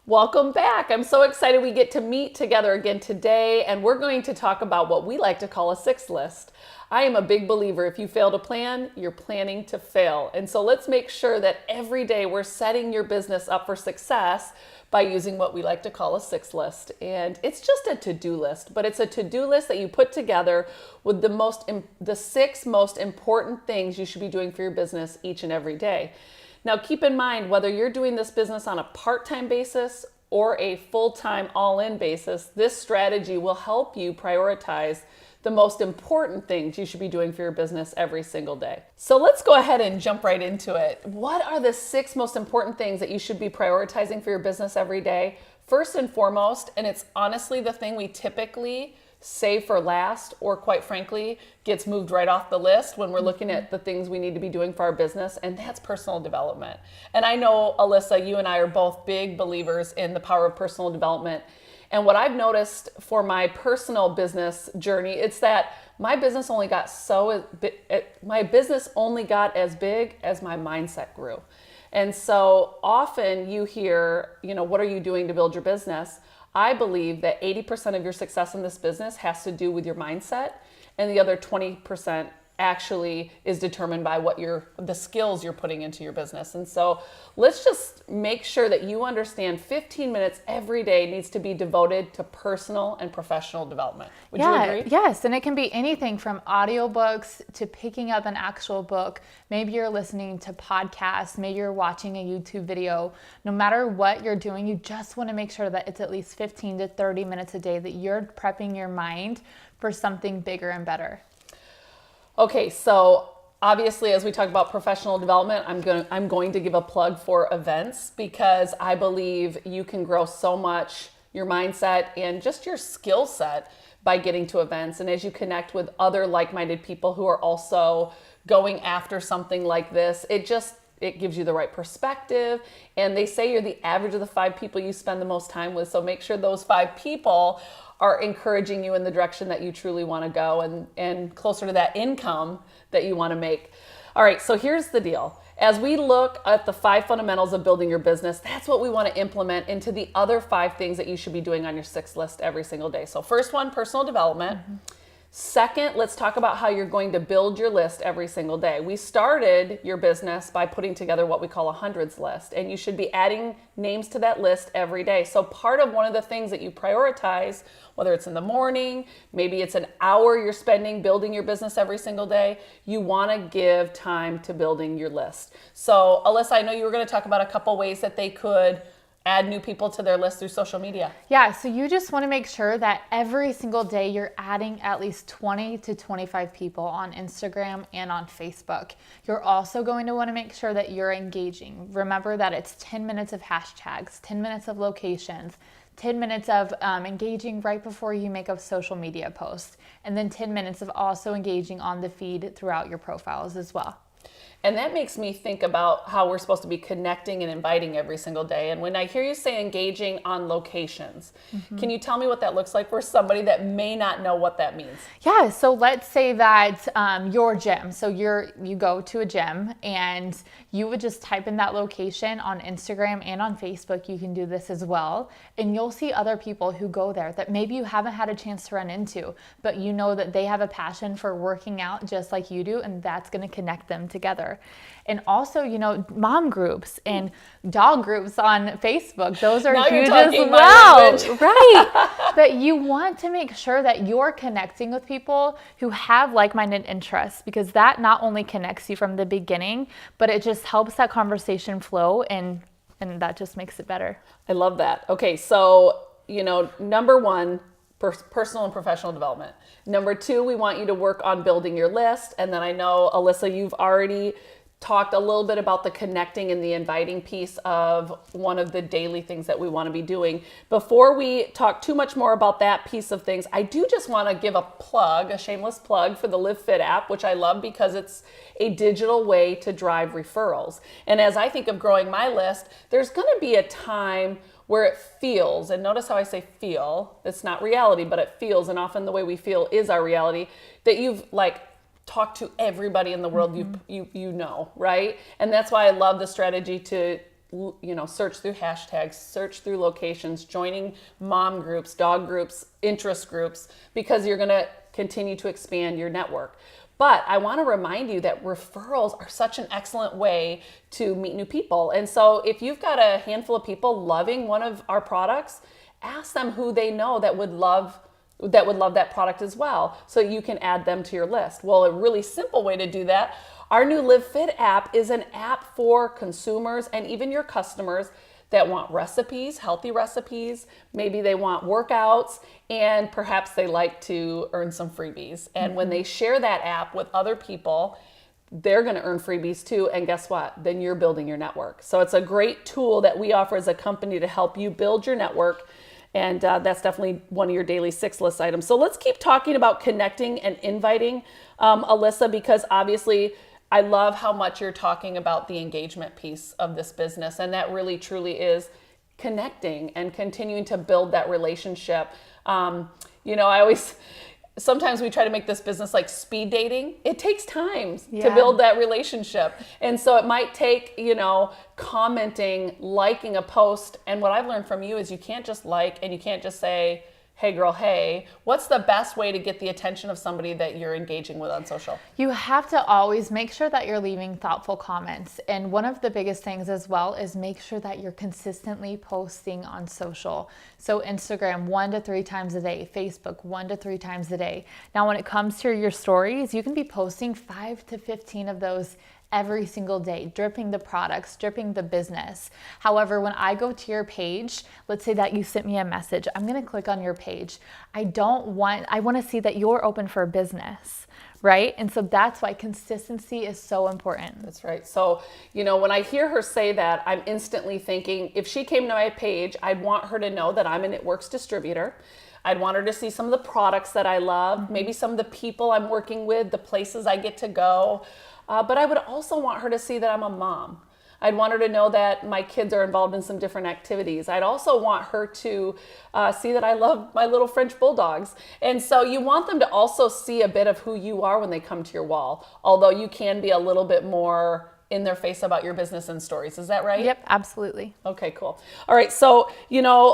Welcome back. I'm so excited we get to meet together again today, and we're going to talk about what we like to call a 6 list. I am a big believer if you fail to plan, you're planning to fail. And so let's make sure that every day we're setting your business up for success by using what we like to call a 6 list. And it's just a to-do list, but it's a to-do list that you put together with the 6 most important things you should be doing for your business each and every day. Now, keep in mind, whether you're doing this business on a part-time basis or a full-time all-in basis, this strategy will help you prioritize the most important things you should be doing for your business every single day. So let's go ahead and jump right into it. What are the 6 most important things that you should be prioritizing for your business every day? First and foremost, and it's honestly the thing we typically save for last, or quite frankly, gets moved right off the list when we're looking at the things we need to be doing for our business, and that's personal development. And I know, Alyssa, you and I are both big believers in the power of personal development. And what I've noticed for my personal business journey, it's that my business only got as big as my mindset grew. And so often you hear, what are you doing to build your business? I believe that 80% of your success in this business has to do with your mindset, and the other 20% actually is determined by the skills you're putting into your business. And so let's just make sure that you understand 15 minutes every day needs to be devoted to personal and professional development. Would you agree? Yes, and it can be anything from audiobooks to picking up an actual book. Maybe you're listening to podcasts, maybe you're watching a YouTube video. No matter what you're doing, you just want to make sure that it's at least 15 to 30 minutes a day that you're prepping your mind for something bigger and better. Okay, so obviously, as we talk about professional development, I'm going to give a plug for events, because I believe you can grow so much your mindset and just your skill set by getting to events. And as you connect with other like-minded people who are also going after something like this, it gives you the right perspective. And they say you're the average of the 5 people you spend the most time with. So make sure those 5 people are encouraging you in the direction that you truly want to go and closer to that income that you want to make. All right, so here's the deal. As we look at the 5 fundamentals of building your business, that's what we want to implement into the other 5 things that you should be doing on your 6 list every single day. So first one, personal development. Mm-hmm. Second, let's talk about how you're going to build your list every single day. We started your business by putting together what we call a hundreds list, and you should be adding names to that list every day. So part of one of the things that you prioritize, whether it's in the morning, maybe it's an hour you're spending building your business every single day, you want to give time to building your list. So Alyssa, I know you were going to talk about a couple ways that they could add new people to their list through social media. Yeah, so you just want to make sure that every single day you're adding at least 20 to 25 people on Instagram and on Facebook. You're also going to want to make sure that you're engaging. Remember that it's 10 minutes of hashtags, 10 minutes of locations, 10 minutes of engaging right before you make a social media post, and then 10 minutes of also engaging on the feed throughout your profiles as well. And that makes me think about how we're supposed to be connecting and inviting every single day. And when I hear you say engaging on locations, Can you tell me what that looks like for somebody that may not know what that means? Yeah, so let's say that your gym, so you go to a gym and you would just type in that location on Instagram and on Facebook. You can do this as well. And you'll see other people who go there that maybe you haven't had a chance to run into, but you know that they have a passion for working out just like you do, and that's going to connect them together. And also, mom groups and dog groups on Facebook, those are huge as well. Right. But you want to make sure that you're connecting with people who have like-minded interests, because that not only connects you from the beginning, but it just helps that conversation flow, and that just makes it better. I love that. Okay, so, number 1, personal and professional development. Number 2, we want you to work on building your list. And then I know, Alyssa, you've already talked a little bit about the connecting and the inviting piece of one of the daily things that we want to be doing. Before we talk too much more about that piece of things, I do just want to give a shameless plug for the Live Fit app, which I love because it's a digital way to drive referrals. And as I think of growing my list, there's going to be a time where it feels, and notice how I say feel, it's not reality, but it feels, and often the way we feel is our reality, that you've talked to everybody in the world you know, right? And that's why I love the strategy to search through hashtags, search through locations, joining mom groups, dog groups, interest groups, because you're going to continue to expand your network. But I want to remind you that referrals are such an excellent way to meet new people. And so if you've got a handful of people loving one of our products, ask them who they know that would love that product as well, so you can add them to your list. Well, a really simple way to do that, our new Live Fit app is an app for consumers and even your customers that want recipes, healthy recipes. Maybe they want workouts, and perhaps they like to earn some freebies. And when they share that app with other people, they're going to earn freebies too. And guess what? Then you're building your network. So it's a great tool that we offer as a company to help you build your network. And that's definitely one of your daily 6 list items. So let's keep talking about connecting and inviting, Alyssa, because obviously I love how much you're talking about the engagement piece of this business. And that really, truly is connecting and continuing to build that relationship. Sometimes we try to make this business like speed dating. It takes time to build that relationship. And so it might take, commenting, liking a post. And what I've learned from you is you can't just like, and you can't just say, hey girl, hey. What's the best way to get the attention of somebody that you're engaging with on social? You have to always make sure that you're leaving thoughtful comments. And one of the biggest things as well is make sure that you're consistently posting on social. So Instagram 1 to 3 times a day, Facebook 1 to 3 times a day. Now, when it comes to your stories, you can be posting 5 to 15 of those every single day, dripping the products, dripping the business. However, when I go to your page, let's say that you sent me a message, I'm going to click on your page. I want to see that you're open for business, right? And so that's why consistency is so important. That's right. So, when I hear her say that, I'm instantly thinking, if she came to my page, I'd want her to know that I'm an It Works distributor. I'd want her to see some of the products that I love, maybe some of the people I'm working with, the places I get to go. But I would also want her to see that I'm a mom. I'd want her to know that my kids are involved in some different activities. I'd also want her to see that I love my little French bulldogs. And so you want them to also see a bit of who you are when they come to your wall, although you can be a little bit more in their face about your business and stories. Is that right? Yep, absolutely. Okay, cool. All right, so,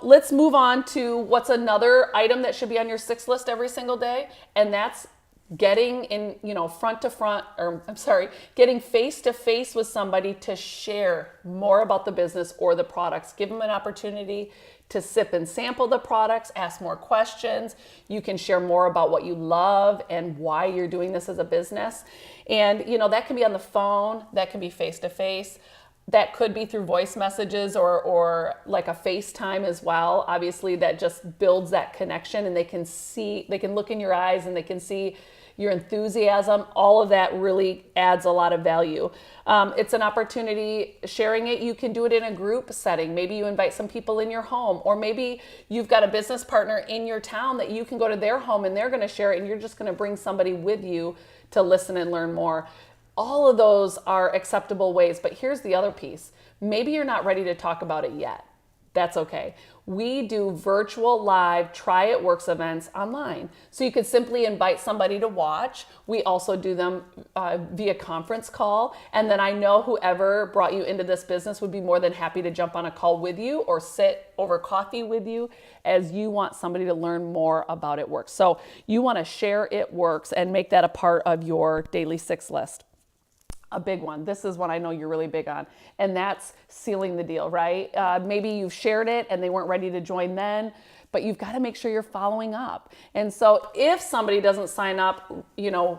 let's move on to what's another item that should be on your 6 list every single day, and that's getting in, getting face to face with somebody to share more about the business or the products. Give them an opportunity to sip and sample the products, ask more questions. You can share more about what you love and why you're doing this as a business. And, that can be on the phone, that can be face to face. That could be through voice messages or like a FaceTime as well. Obviously, that just builds that connection, and they can look in your eyes and they can see your enthusiasm. All of that really adds a lot of value. It's an opportunity, sharing it, you can do it in a group setting. Maybe you invite some people in your home, or maybe you've got a business partner in your town that you can go to their home and they're gonna share it, and you're just gonna bring somebody with you to listen and learn more. All of those are acceptable ways, but here's the other piece. Maybe you're not ready to talk about it yet. That's okay. We do virtual live Try It Works events online. So you could simply invite somebody to watch. We also do them via conference call. And then I know whoever brought you into this business would be more than happy to jump on a call with you or sit over coffee with you as you want somebody to learn more about It Works. So you want to share It Works and make that a part of your daily 6 list. A big one. This is one I know you're really big on, and that's sealing the deal, right? Maybe you've shared it and they weren't ready to join then, but you've got to make sure you're following up. And so if somebody doesn't sign up,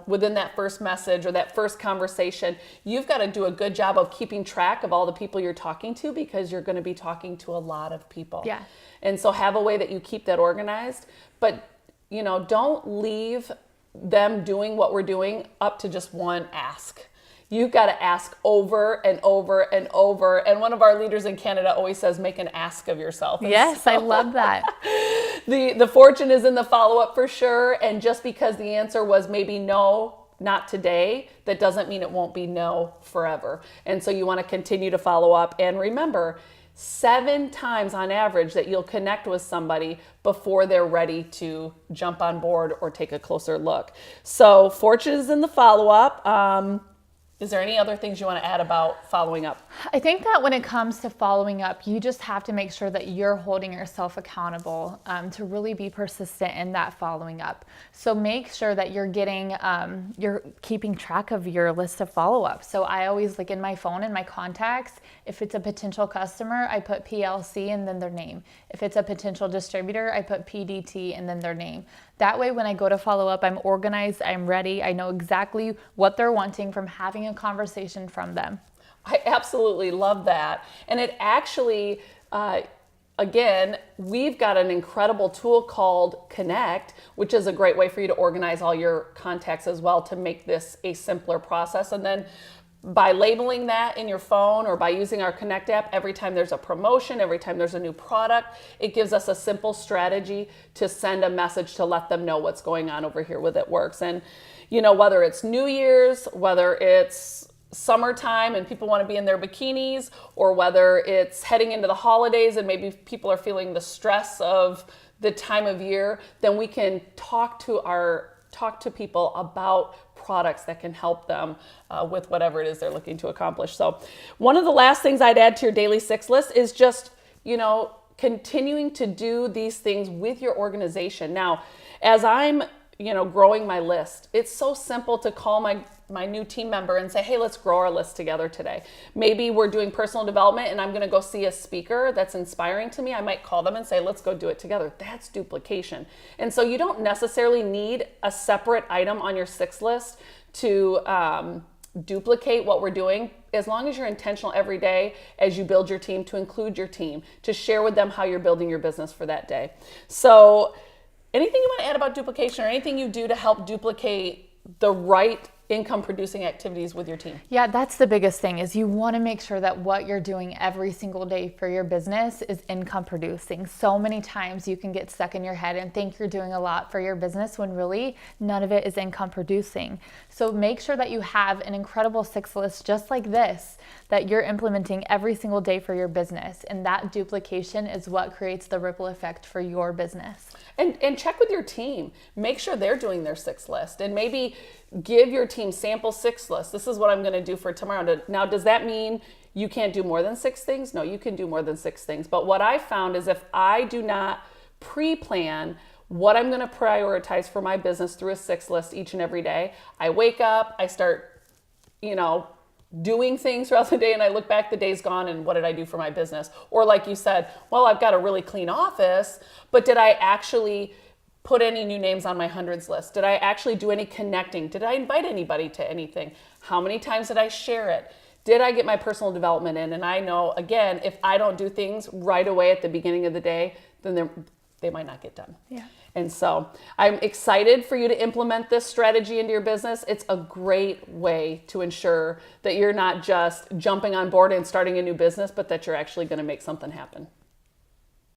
within that first message or that first conversation, you've got to do a good job of keeping track of all the people you're talking to, because you're going to be talking to a lot of people. Yeah. And so have a way that you keep that organized, but don't leave them doing what we're doing up to just one ask. You've got to ask over and over and over. And one of our leaders in Canada always says, make an ask of yourself. And yes, so, I love that. The fortune is in the follow-up for sure. And just because the answer was maybe no, not today, that doesn't mean it won't be no forever. And so you want to continue to follow up. And remember, 7 times on average that you'll connect with somebody before they're ready to jump on board or take a closer look. So fortune is in the follow-up. Is there any other things you want to add about following up? I think that when it comes to following up, you just have to make sure that you're holding yourself accountable to really be persistent in that following up. So make sure that you're keeping track of your list of follow-ups. So I always, like in my phone and my contacts, if it's a potential customer, I put PLC and then their name. If it's a potential distributor, I put PDT and then their name. That way, when I go to follow up, I'm organized, I'm ready, I know exactly what they're wanting from having a conversation from them. I absolutely love that. And it actually, again, we've got an incredible tool called Connect, which is a great way for you to organize all your contacts as well to make this a simpler process. And then by labeling that in your phone or by using our Connect app, every time there's a promotion, every time there's a new product, it gives us a simple strategy to send a message to let them know what's going on over here with It Works. And, you know, whether it's New Year's, whether it's summertime and people want to be in their bikinis, or whether it's heading into the holidays and maybe people are feeling the stress of the time of year, then we can talk to people about products that can help them with whatever it is they're looking to accomplish. So one of the last things I'd add to your daily 6 list is just, you know, continuing to do these things with your organization. Now, as I'm, you know, growing my list, it's so simple to call my new team member and say, hey, let's grow our list together today. Maybe we're doing personal development and I'm going to go see a speaker that's inspiring to me. I might call them and say, let's go do it together. That's duplication. And so you don't necessarily need a separate item on your 6 list to duplicate what we're doing, as long as you're intentional every day as you build your team to include your team, to share with them how you're building your business for that day. So anything you want to add about duplication or anything you do to help duplicate the right income producing activities with your team? Yeah, that's the biggest thing, is you want to make sure that what you're doing every single day for your business is income producing. So many times you can get stuck in your head and think you're doing a lot for your business when really none of it is income producing. So make sure that you have an incredible 6 list just like this that you're implementing every single day for your business. And that duplication is what creates the ripple effect for your business. And check with your team. Make sure they're doing their 6 list, and maybe give your team sample 6 lists. This is what I'm going to do for tomorrow. Now, does that mean you can't do more than 6 things? No, you can do more than 6 things. But what I found is if I do not pre-plan what I'm going to prioritize for my business through a 6 list each and every day, I wake up, I start, you know, doing things throughout the day, and I look back, the day's gone, and what did I do for my business? Or like you said, well, I've got a really clean office, but did I actually put any new names on my hundreds list? Did I actually do any connecting? Did I invite anybody to anything? How many times did I share it? Did I get my personal development in? And I know, again, if I don't do things right away at the beginning of the day, then they might not get done. Yeah. And so I'm excited for you to implement this strategy into your business. It's a great way to ensure that you're not just jumping on board and starting a new business, but that you're actually going to make something happen.